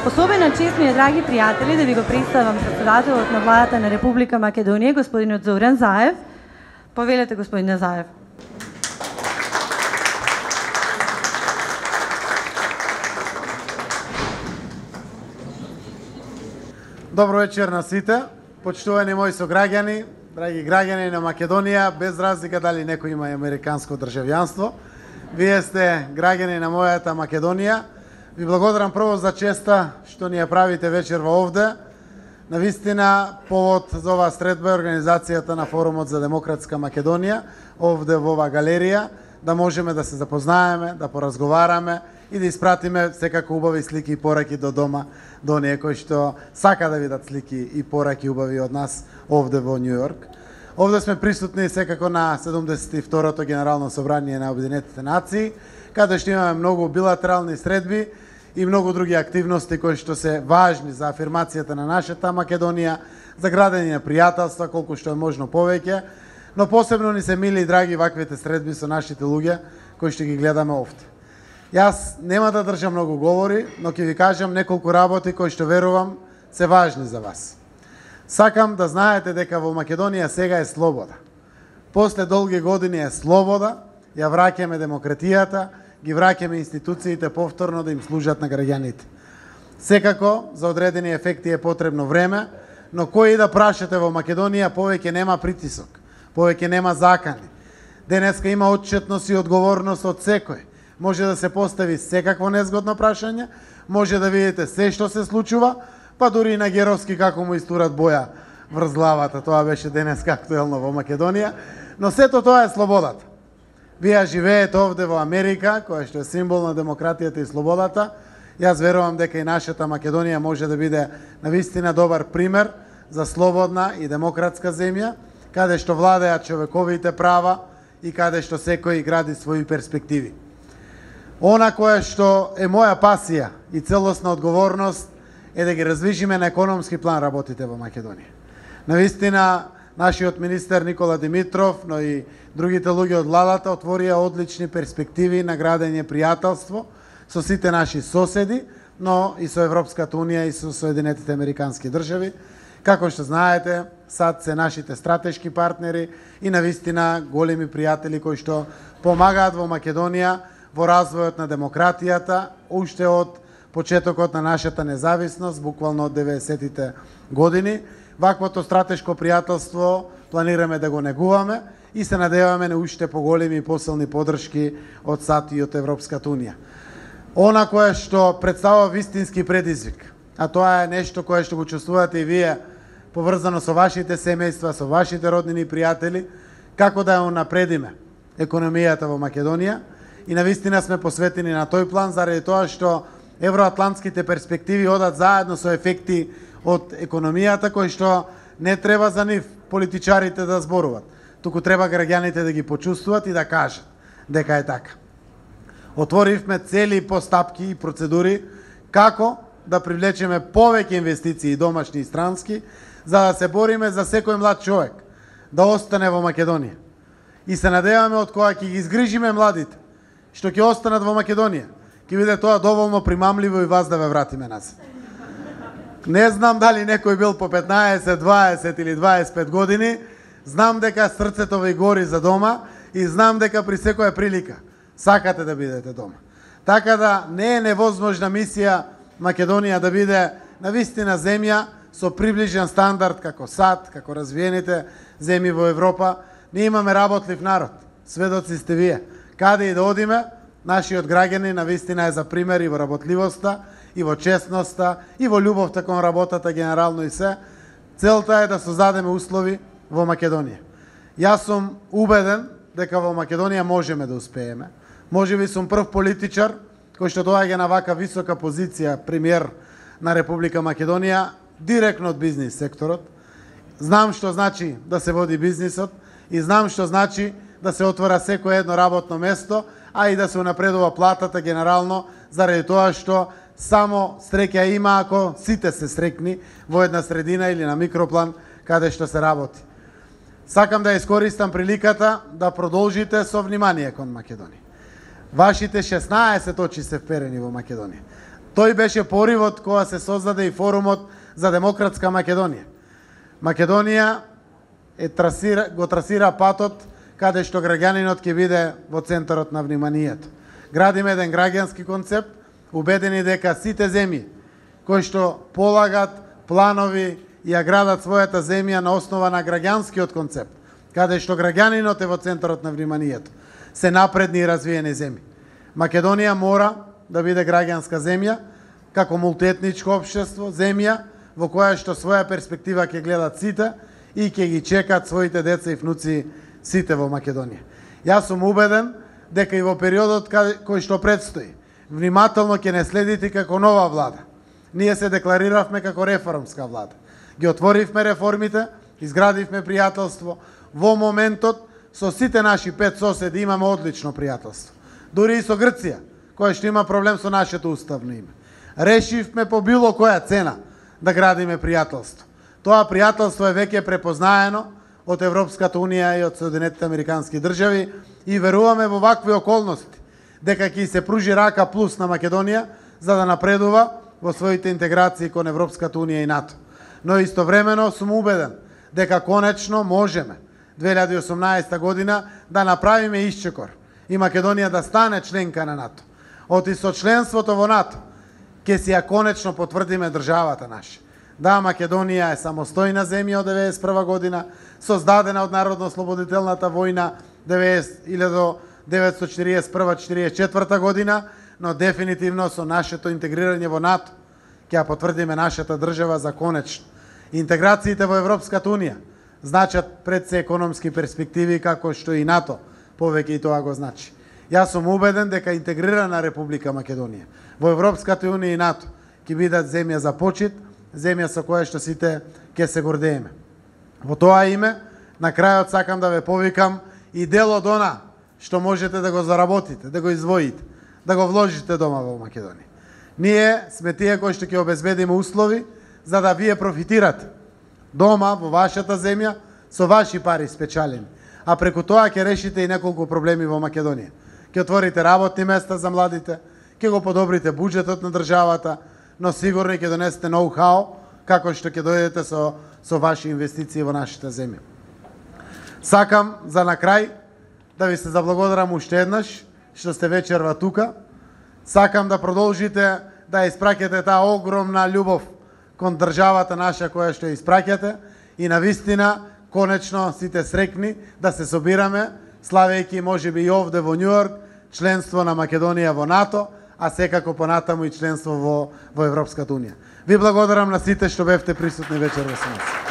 Особена чест ми е, драги пријатели, да ви го представам председателот на владата на Република Македонија, господинот Зоран Заев. Повелете, господине Заев. Добро вечер на сите, почитувани мои сограѓани, драги граѓани на Македонија, без разлика дали некој има американско државјанство. Вие сте граѓани на мојата Македонија. Ви благодарам прво за честа што ни ја правите вечерва овде. Навистина, повод за оваа средба е организацијата на Форумот за демократска Македонија, овде во оваа галерија, да можеме да се запознаеме, да поразговараме и да испратиме секако убави слики и пораки до дома, до оние кои што сака да видат слики и пораки убави од нас овде во Њу Јорк. Овде сме присутни секако на 72-то Генерално собрание на Обединетите нации, каде што имаме многу билатерални средби и многу други активности кои што се важни за афирмацијата на нашата Македонија, за градење на пријателства колку што е можно повеќе, но посебно ни се мили и драги ваквите средби со нашите луѓе кои што ги гледаме овде. Јас нема да држам многу говори, но ќе ви кажам неколку работи кои што верувам се важни за вас. Сакам да знаете дека во Македонија сега е слобода. После долги години е слобода, ја враќаме демократијата, ги враќаме институциите повторно да им служат на граѓаните. Секако, за одредени ефекти е потребно време, но кој и да прашате во Македонија, повеќе нема притисок, повеќе нема закани. Денеска има отчетност и одговорност од секој. Може да се постави секакво незгодно прашање, може да видите се што се случува, па дури и на Геровски како му истурат боја врз главата. Тоа беше денеска актуелно во Македонија, но сето тоа е слободата. Вие живеете овде во Америка, која што е символ на демократијата и слободата. Јас верувам дека и нашата Македонија може да биде навистина добар пример за слободна и демократска земја, каде што владеат човековите права и каде што секој гради своји перспективи. Она кое што е моја пасија и целосна одговорност е да ги раздвижиме на економски план работите во Македонија. Навистина, нашиот министер Никола Димитров, но и другите луѓе од владата отворија одлични перспективи на градење пријателство со сите наши соседи, но и со Европската Унија и со Соединетите Американски држави. Како што знаете, САД се нашите стратешки партнери и навистина големи пријатели кои што помагаат во Македонија во развојот на демократијата, уште од почетокот на нашата независност, буквално од 90-тите години. Ваквото стратешко пријателство планираме да го негуваме и се надеваме на уште поголеми и посилни поддршки од САД и од Европската Унија. Она кое што представува вистински предизвик, а тоа е нешто кое што го чувствувате и вие, поврзано со вашите семејства, со вашите роднини и пријатели, како да ја унапредиме економијата во Македонија, и навистина сме посветени на тој план, заради тоа што евроатлантските перспективи одат заедно со ефекти од економијата, кои што не треба за нив политичарите да зборуват, туку треба граѓаните да ги почувствуват и да кажат дека е така. Отворивме цели постапки и процедури како да привлечеме повеќе инвестиции домашни и странски, за да се бориме за секој млад човек да остане во Македонија. И се надеваме од кога ќе ги изгрижиме младите, што ќе останат во Македонија, ќе биде тоа доволно примамливо и вас да ве вратиме назад. Не знам дали некој бил по 15, 20 или 25 години, знам дека срцето ви гори за дома и знам дека при секоја прилика сакате да бидете дома. Така да не е невозможна мисија Македонија да биде навистина земја со приближен стандард како САД, како развиените земји во Европа. Ние имаме работлив народ, сведоци сте вие. Каде и да одиме, нашиот граѓани навистина е за пример и во работливоста, и во честноста, и во љубовта кон работата генерално и се. Целта е да создадеме услови во Македонија. Јас сум убеден дека во Македонија можеме да успееме. Можеби сум прв политичар кој што доаѓа на вака висока позиција, премиер на Република Македонија, директно од бизнис секторот. Знам што значи да се води бизнисот и знам што значи да се отвора секое едно работно место, а и да се унапредува платата генерално, заради тоа што само среќа има ако сите се срекни во една средина или на микроплан каде што се работи. Сакам да искористам приликата да продолжите со внимание кон Македонија. Вашите 16 очи се вперени во Македонија. Тој беше поривот кога се создаде и форумот за демократска Македонија. Македонија го трасира патот каде што граѓанинот ќе биде во центарот на вниманието. Градиме еден граѓански концепт, убедени дека сите земји кои што полагат планови и ја градат својата земја на основа на граѓанскиот концепт, каде што граѓанинот е во центарот на вниманието, се напредни и развиени земји. Македонија мора да биде граѓанска земја, како мултиетничко општество, земја во која што своја перспектива ќе гледат сите и ќе ги чекат своите деца и внуци сите во Македонија. Јас сум убеден дека и во периодот кој што предстои, внимателно ќе не следите како нова влада. Ние се деклариравме како реформска влада. Ги отворивме реформите, изградивме пријателство. Во моментот со сите наши 5 соседи имаме одлично пријателство. Дури и со Грција, која што има проблем со нашето уставно име. Решивме по било која цена да градиме пријателство. Тоа пријателство е веќе препознаено од Европската унија и од Соединетите Американски држави и веруваме во вакви околности дека ќе се пружи рака плюс на Македонија за да напредува во своите интеграции кон Европската унија и НАТО. Но истовремено сум убеден дека конечно можеме 2018 година да направиме исчекор и Македонија да стане членка на НАТО. Оти со членството во НАТО ќе си ја конечно потврдиме државата наша. Да, Македонија е самостојна земја од 1991 година, создадена од Народно-ослободителната војна 1941-44 година, но дефинитивно со нашето интегрирање во НАТО ќе ја потврдиме нашата држава за конечно. Интеграциите во Европската унија значат пред се економски перспективи како што и НАТО повеќе и тоа го значи. Јас сум убеден дека интегрирана Република Македонија во Европската унија и НАТО ќе бидат земја за почит, земја со која што сите ќе се гордееме. Во тоа име, на крајот сакам да ве повикам и дел од она што можете да го заработите, да го издвоите, да го вложите дома во Македонија. Ние сме тие кои што ќе обезбедиме услови за да вие профитирате дома во вашата земја со ваши пари спечалени, а преку тоа ќе решите и неколку проблеми во Македонија. Ќе отворите работни места за младите, ќе го подобрите буџетот на државата, но сигурно ќе донесете ноу-хау како што ќе дојдете со ваши инвестиции во нашата земја. Сакам за на крај да ви се заблагодарам уште еднаш што сте вечерва тука. Сакам да продолжите да испраќате таа огромна љубов кон државата наша која што ја испраќате и навистина конечно сите срекни да се собираме славејќи можеби и овде во Њујорк членство на Македонија во НАТО, а секако понатаму и членство во Европската унија. Ви благодарам на сите што бевте присутни вечерва со нас.